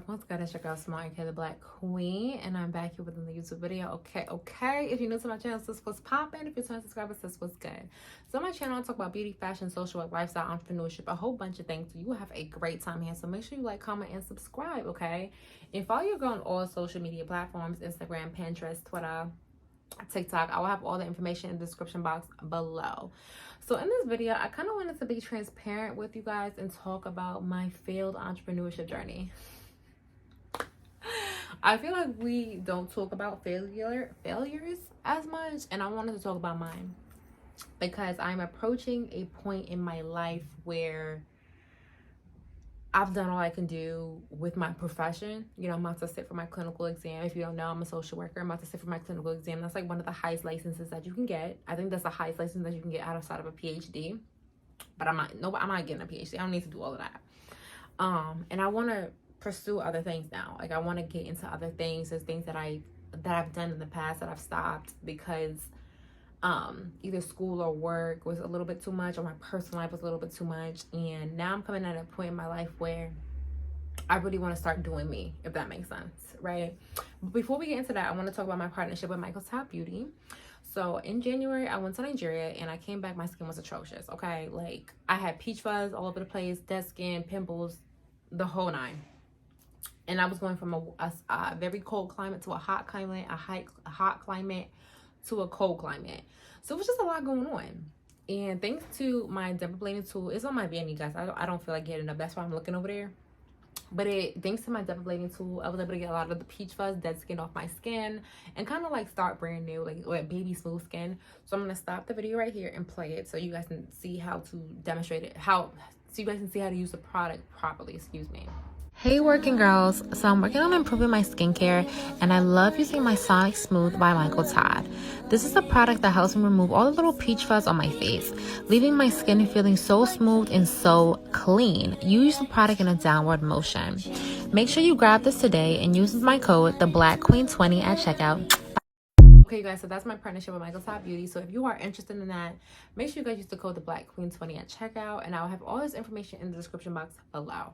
What's good? It's your girl Smart and the Black Queen, and I'm back here with another YouTube video. Okay. If you're new to my channel, this was popping. If you're a subscriber, this was good. So on my channel, I talk about beauty, fashion, social work, lifestyle, entrepreneurship, a whole bunch of things. So you will have a great time here. So make sure you like, comment, and subscribe. Okay. And follow your girl on all social media platforms: Instagram, Pinterest, Twitter, TikTok. I will have all the information in the description box below. So in this video, I kind of wanted to be transparent with you guys and talk about my failed entrepreneurship journey. I feel like we don't talk about failures as much, and I wanted to talk about mine because I'm approaching a point in my life where I've done all I can do with my profession. You know, I'm about to sit for my clinical exam. If you don't know, I'm a social worker. I'm about to sit for my clinical exam. That's like one of the highest licenses that you can get. I think that's the highest license that you can get outside of a PhD. But I'm not getting a PhD. I don't need to do all of that. And I want to pursue other things now. Like I want to get into other things. There's things that I've done in the past that I've stopped because either school or work was a little bit too much, or my personal life was a little bit too much. And now I'm coming at a point in my life where I really want to start doing me, if that makes sense, right? But before we get into that, I want to talk about my partnership with Michael's Top Beauty. So in January, I went to Nigeria and I came back, my skin was atrocious. Okay, like I had peach fuzz all over the place, dead skin, pimples, the whole nine. And I was going from a very cold climate to a hot climate, a hot climate to a cold climate. So it was just a lot going on. And thanks to my dermaplaning tool, it's on my van, you guys. I don't feel like getting up. That's why I'm looking over there. But thanks to my dermaplaning tool, I was able to get a lot of the peach fuzz, dead skin off my skin and kind of like start brand new, like baby smooth skin. So I'm going to stop the video right here and play it so you guys can see how to demonstrate it, so you guys can see how to use the product properly, excuse me. Hey working girls, so I'm working on improving my skincare and I love using my Sonic Smooth by Michael Todd. This is a product that helps me remove all the little peach fuzz on my face, leaving my skin feeling so smooth and so clean. Use the product in a downward motion. Make sure you grab this today and use my code TheBlackQueen20 at checkout. Okay, you guys, so that's my partnership with Michael's Top Beauty. So if you are interested in that, make sure you guys use the code TheBlackQueen20 at checkout, and I'll have all this information in the description box below.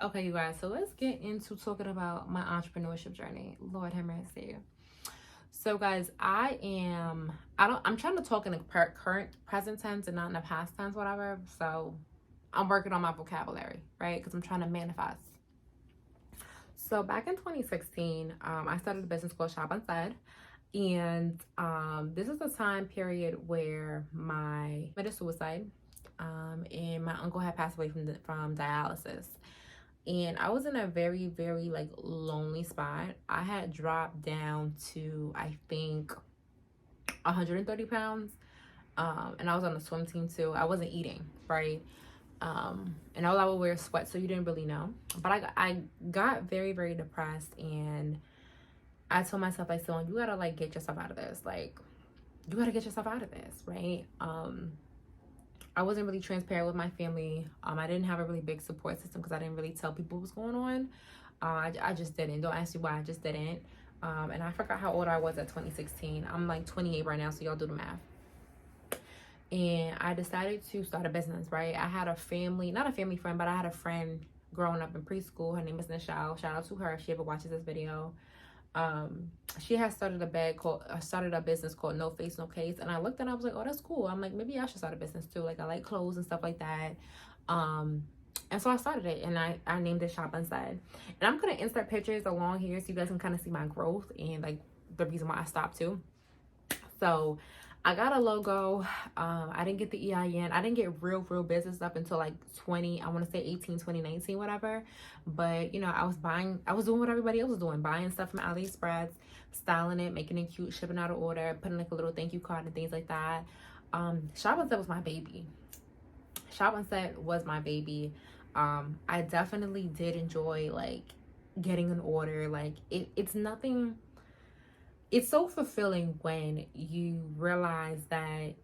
Okay, you guys, so let's get into talking about my entrepreneurship journey. Lord have mercy. So guys, I'm trying to talk in the current present tense and not in the past tense, whatever. So I'm working on my vocabulary, right? Because I'm trying to manifest. So back in 2016, I started a business called Shop Unsaid. And this is a time period where I committed suicide. And my uncle had passed away from dialysis. And I was in a very, very like lonely spot. I had dropped down to, I think, 130 pounds. And I was on the swim team too. I wasn't eating, right? And all I would wear is sweats, so you didn't really know. But I got very, very depressed, and I told myself, like, so you gotta like get yourself out of this. Like, you gotta get yourself out of this, right? I wasn't really transparent with my family. I didn't have a really big support system because I didn't really tell people what was going on. I just didn't. Don't ask me why, I just didn't. And I forgot how old I was at 2016. I'm like 28 right now, so y'all do the math. And I decided to start a business, right? I had a family, not a family friend, but I had a friend growing up in preschool. Her name is Nichelle. Shout out to her if she ever watches this video. She has started a business called No Face No Case, and I looked and I was like, oh, that's cool. I'm like, maybe I should start a business too. Like, I like clothes and stuff like that. And so I started it, and I named it Shop Unsaid. And I'm gonna insert pictures along here so you guys can kind of see my growth and like the reason why I stopped too. So I got a logo. I didn't get the EIN. I didn't get real business up until like 2019, whatever. But, you know, I was doing what everybody else was doing, buying stuff from AliExpress, styling it, making it cute, shipping out an order, putting like a little thank you card and things like that. Shop Unsaid was my baby. Shop Unsaid was my baby. I definitely did enjoy like getting an order. Like it's nothing. It's so fulfilling when you realize that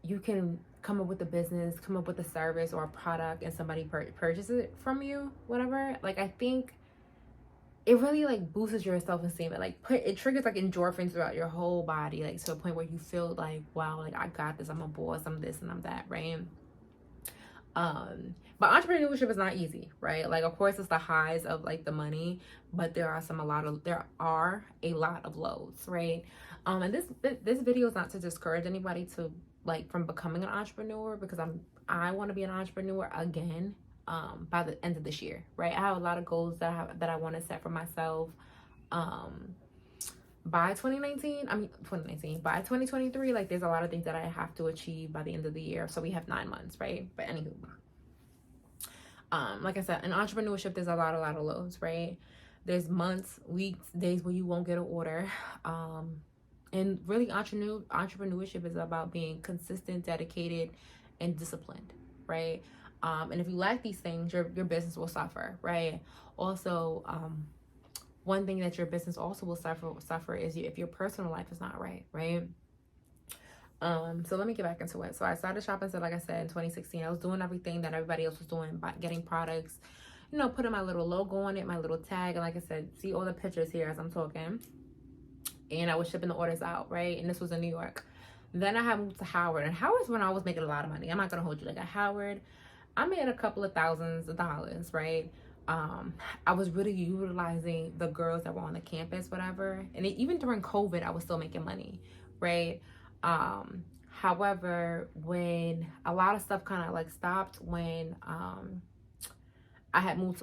you can come up with a business, come up with a service or a product, and somebody purchases it from you, whatever. Like, I think it really like boosts your self-esteem. It triggers like endorphins throughout your whole body, like to a point where you feel like, wow, like I got this, I'm a boss, I'm this and I'm that, right? But entrepreneurship is not easy, right? Like, of course, it's the highs of like the money, but there are a lot of lows, right? And this video is not to discourage anybody to like from becoming an entrepreneur, because I want to be an entrepreneur again by the end of this year, right? I have a lot of goals that I want to set for myself by 2019, by 2023. Like, there's a lot of things that I have to achieve by the end of the year, so we have 9 months, right? But anywho, like I said, in entrepreneurship, there's a lot of lows, right? There's months, weeks, days where you won't get an order. And really, entrepreneurship is about being consistent, dedicated, and disciplined, right? And if you lack these things, your business will suffer, right? Also, one thing that your business also will suffer is if your personal life is not right, right? So let me get back into it. So I started Shopping Set, like I said, in 2016. I was doing everything that everybody else was doing, by getting products, you know, putting my little logo on it, my little tag, and like I said, see all the pictures here as I'm talking. And I was shipping the orders out, right? And this was in New York. Then I had moved to Howard, and Howard's when I was making a lot of money. I'm not gonna hold you. Like, at Howard, I made a couple of thousands of dollars, right? I was really utilizing the girls that were on the campus, whatever. And even during COVID, I was still making money, right? However, when a lot of stuff kind of like stopped, when I had moved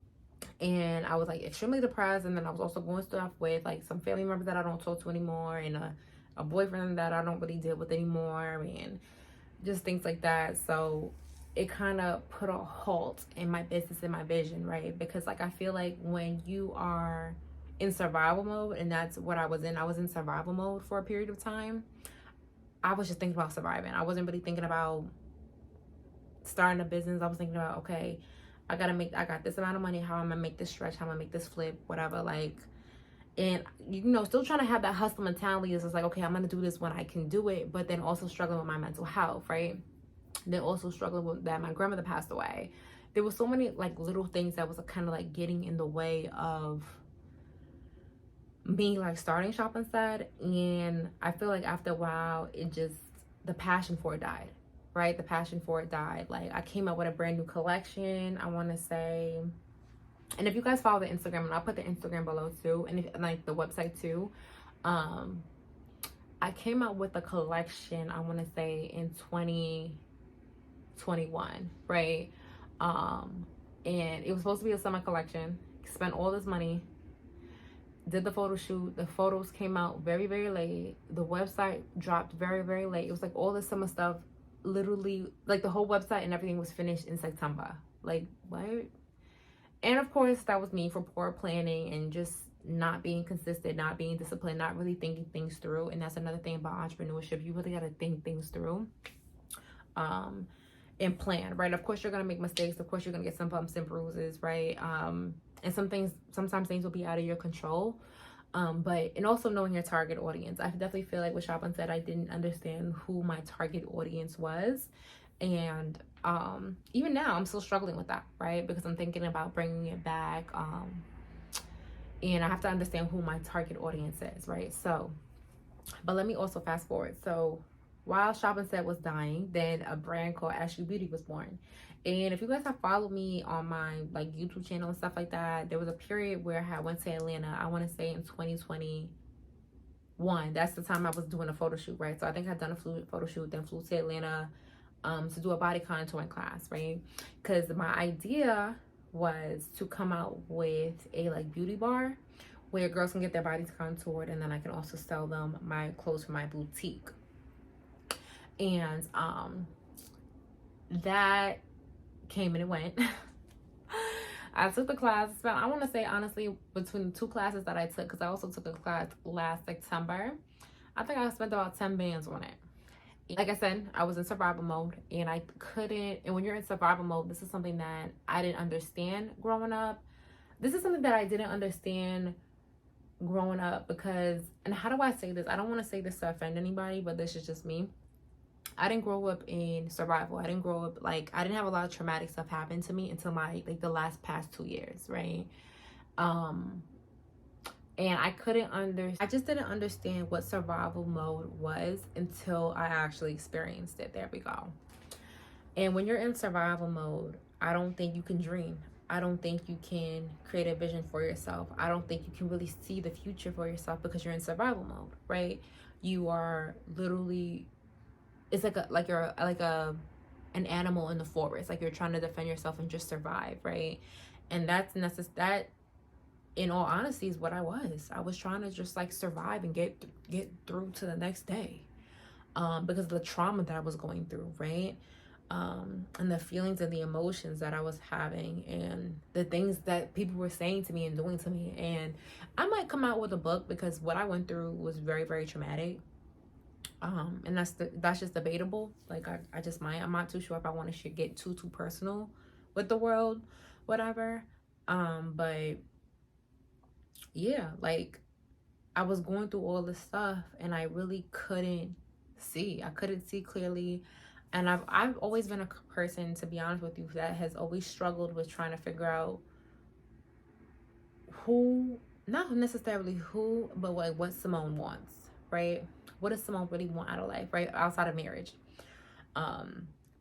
and I was like extremely depressed, and then I was also going stuff with like some family members that I don't talk to anymore, and a boyfriend that I don't really deal with anymore, and just things like that. So it kind of put a halt in my business and my vision, right? Because like I feel like when you are in survival mode, and that's what I was in survival mode for a period of time. I was just thinking about surviving. I wasn't really thinking about starting a business. I was thinking about, okay, I got this amount of money. How am I gonna make this stretch? How am I gonna make this flip? Whatever, like, and you know, still trying to have that hustle mentality. Is just like, okay, I'm gonna do this when I can do it, but then also struggling with my mental health, right? Then also struggling with that my grandmother passed away. There was so many like little things that was kind of like getting in the way of me like starting Shopping Set. And I feel like after a while, the passion for it died, right? The passion for it died. Like, I came up with a brand new collection, I want to say. And if you guys follow the Instagram, and I'll put the Instagram below too, and like the website too. I came out with a collection, I want to say in 2021, right? And it was supposed to be a summer collection. Spent all this money, did the photo shoot. The photos came out very, very late. The website dropped very, very late. It was like all the summer stuff, literally, like the whole website and everything was finished in September. Like, what? And of course, that was me for poor planning and just not being consistent, not being disciplined, not really thinking things through. And that's another thing about entrepreneurship. You really got to think things through and plan, right? Of course, you're going to make mistakes. Of course, you're going to get some bumps and bruises, right? And sometimes things will be out of your control. And also knowing your target audience. I definitely feel like with Shopping Set, I didn't understand who my target audience was. And even now, I'm still struggling with that, right? Because I'm thinking about bringing it back. And I have to understand who my target audience is, right? So, but let me also fast forward. So while Shopping Set was dying, then a brand called Ashley Beauty was born. And if you guys have followed me on my like YouTube channel and stuff like that, there was a period where I went to Atlanta, I want to say in 2021. That's the time I was doing a photo shoot, right? So I think I'd done a photo shoot, then flew to Atlanta to do a body contouring class, right? Because my idea was to come out with a like beauty bar where girls can get their bodies contoured, and then I can also sell them my clothes from my boutique. And that came and it went. I took the class. I want to say honestly, between the two classes that I took, because I also took a class last September, I think I spent about 10 bands on it. Like I said, I was in survival mode, and I couldn't. And when you're in survival mode, this is something that I didn't understand growing up. This is something that I didn't understand growing up because, and how do I say this? I don't want to say this to offend anybody, but this is just me. I didn't grow up in survival. I didn't grow up, like, I didn't have a lot of traumatic stuff happen to me until my, like, the past 2 years, right? And I just didn't understand what survival mode was until I actually experienced it. There we go. And when you're in survival mode, I don't think you can dream. I don't think you can create a vision for yourself. I don't think you can really see the future for yourself because you're in survival mode, right? You are literally, it's like you're like an animal in the forest. Like you're trying to defend yourself and just survive, right? And that in all honesty is what I was. I was trying to just like survive and get through to the next day. Because of the trauma that I was going through, right? And the feelings and the emotions that I was having and the things that people were saying to me and doing to me. And I might come out with a book because what I went through was very, very traumatic. And that's just debatable. Like I just might. I'm not too sure if I want to get too personal with the world, whatever. But yeah, like I was going through all this stuff and I really couldn't see. I couldn't see clearly. And I've always been a person, to be honest with you, that has always struggled with trying to figure out who, not necessarily who, but what Simone wants, right? What does Simone really want out of life, right? Outside of marriage.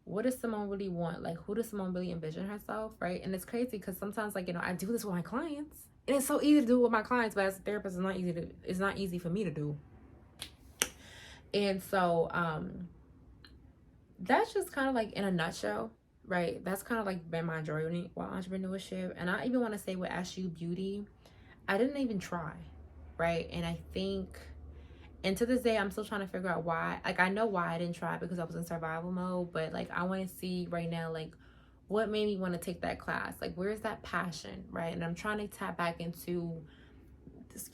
What does Simone really want? Like, who does Simone really envision herself, right? And it's crazy because sometimes, like, I do this with my clients. And it's so easy to do it with my clients, but as a therapist, it's not easy for me to do. And so, that's just kind of like in a nutshell, right? That's kind of like been my journey with entrepreneurship. And I even want to say with SU Beauty, I didn't even try, right? And I think, and to this day, I'm still trying to figure out why. Like, I know why I didn't try because I was in survival mode, but like, I want to see right now, like, what made me want to take that class? Like, where's that passion, right? And I'm trying to tap back into,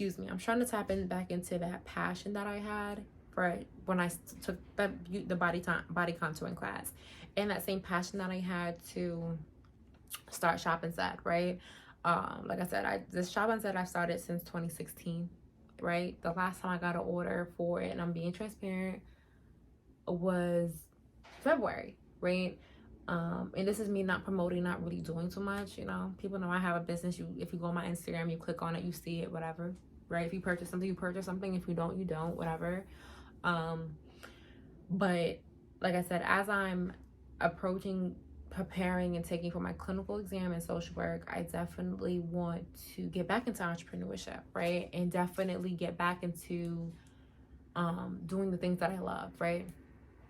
I'm trying to tap back into that passion that I had for when I took the body contouring class, and that same passion that I had to start Shop and Set, right? Like I said, this Shop and Set I've started since 2016, right? The last time I got an order for it, and I'm being transparent, was February, right? And this is me not promoting, not really doing too much, people know I have a business. If you go on my Instagram, you click on it, you see it, whatever, right? If you purchase something, you purchase something. If you don't, you don't, whatever. But like I said, as I'm preparing and taking for my clinical exam in social work, I definitely want to get back into entrepreneurship, right? And definitely get back into doing the things that I love, right?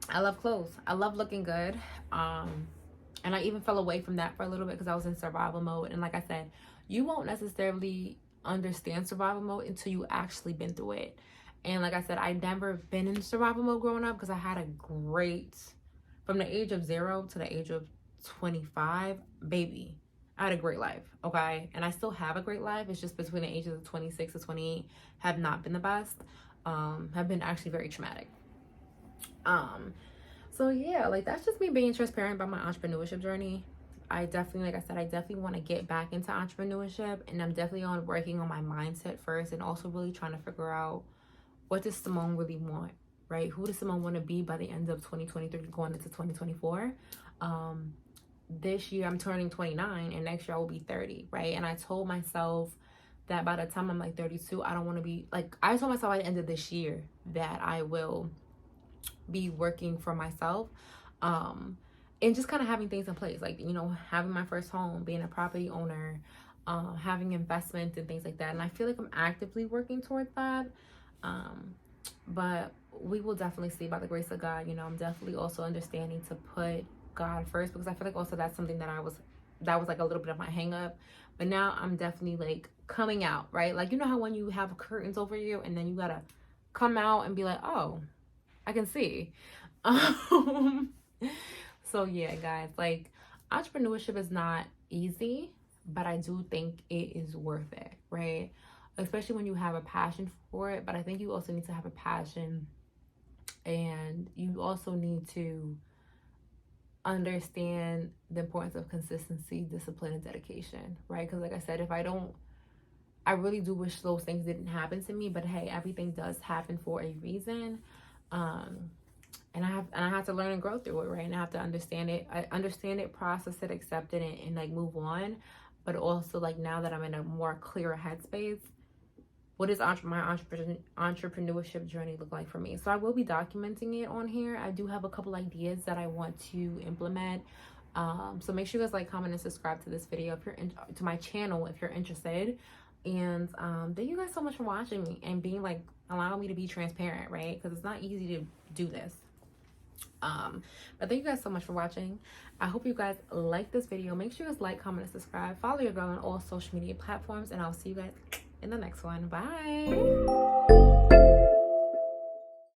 I love clothes. I love looking good. And I even fell away from that for a little bit because I was in survival mode. And like I said, you won't necessarily understand survival mode until you actually been through it. And like I said, I'd never been in survival mode growing up because I had from the age of 0 to the age of 25, baby, I had a great life, okay? And I still have a great life. It's just between the ages of 26 to 28 have not been the best, have been actually very traumatic. So yeah, like that's just me being transparent about my entrepreneurship journey. I definitely want to get back into entrepreneurship, and I'm definitely working on my mindset first, and also really trying to figure out what does Simone really want, right? Who does Simone want to be by the end of 2023 going into 2024? This year I'm turning 29 and next year I will be 30, right? And I told myself that by the time I'm like 32, I don't want to be like, I told myself at the end of this year that I will be working for myself, and just kind of having things in place, like, having my first home, being a property owner, having investments and things like that. And I feel like I'm actively working towards that. But we will definitely see by the grace of God. I'm definitely also understanding to put God first, because I feel like also that's something that was like a little bit of my hang up. But now I'm definitely like coming out, right? Like, how when you have curtains over you and then you gotta come out and be like, oh, I can see. So yeah, guys, like entrepreneurship is not easy, but I do think it is worth it, right? Especially when you have a passion for it. But I think you also need to have a passion, and you also need to understand the importance of consistency, discipline, and dedication, right? Because like I said, I really do wish those things didn't happen to me, but hey, everything does happen for a reason. And I have to learn and grow through it, right? And I have to understand it, process it, accept it, and like move on. But also, like, now that I'm in a more clear headspace, what does my entrepreneurship journey look like for me. So I will be documenting it on here. I do have a couple ideas that I want to implement. So make sure you guys like, comment, and subscribe to this video if you're to my channel if you're interested. And thank you guys so much for watching me and being like, allowing me to be transparent, right? Because it's not easy to do this. But thank you guys so much for watching. I hope you guys like this video. Make sure you guys like, comment, and subscribe. Follow your girl on all social media platforms, and I'll see you guys in the next one. Bye.